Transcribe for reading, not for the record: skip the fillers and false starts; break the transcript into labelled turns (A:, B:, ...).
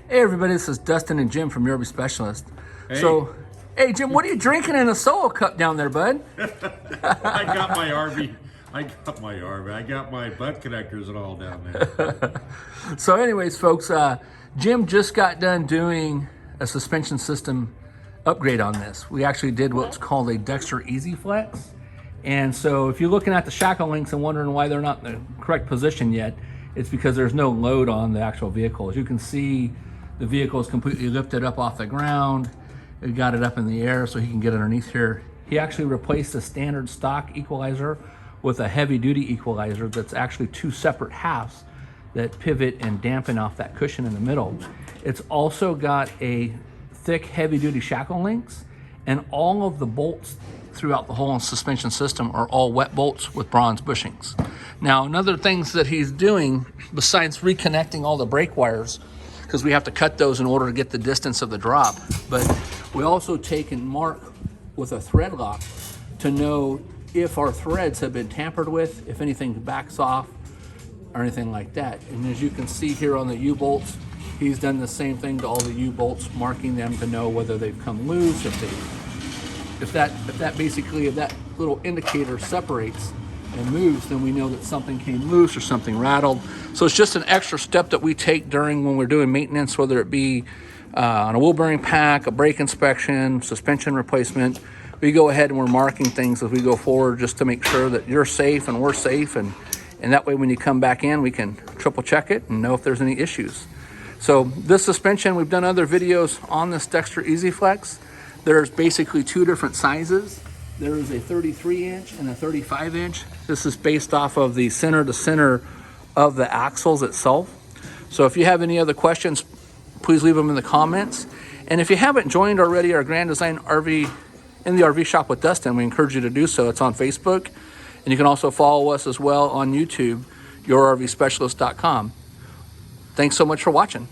A: Hey everybody, this is Dustin and Jim from your RV Specialist.
B: Hey.
A: So, hey Jim, what are you drinking in a solo cup down there, bud?
B: I got my RV. I got my butt connectors and all down there.
A: So anyways, folks, Jim just got done doing a suspension system upgrade on this. We actually did what's called a Dexter Easy Flex. And so if you're looking at the shackle links and wondering why they're not in the correct position yet, it's because there's no load on the actual vehicle. As you can see, the vehicle is completely lifted up off the ground. We got it up in the air so he can get underneath here. He actually replaced the standard stock equalizer with a heavy duty equalizer that's actually two separate halves that pivot and dampen off that cushion in the middle. It's also got a thick heavy duty shackle links, and all of the bolts throughout the whole suspension system are all wet bolts with bronze bushings. Now, another things that he's doing besides reconnecting all the brake wires, because we have to cut those in order to get the distance of the drop, but we also take and mark with a thread lock to know if our threads have been tampered with, if anything backs off or anything like that. And as you can see here on the U-bolts, he's done the same thing to all the U-bolts, marking them to know whether they've come loose, if that little indicator separates and moves, then we know that something came loose or something rattled. So it's just an extra step that we take during when we're doing maintenance, whether it be on a wheel bearing pack, a brake inspection, suspension replacement. We go ahead and we're marking things as we go forward just to make sure that you're safe and we're safe, and that way when you come back in, we can triple check it and know if there's any issues. So this suspension, we've done other videos on this Dexter Easy Flex. There's basically two different sizes. There is a 33-inch and a 35-inch. This is based off of the center to center of the axles itself. So if you have any other questions, please leave them in the comments. And if you haven't joined already our Grand Design RV in the RV Shop with Dustin, we encourage you to do so. It's on Facebook. And you can also follow us as well on YouTube, yourrvspecialist.com. Thanks so much for watching.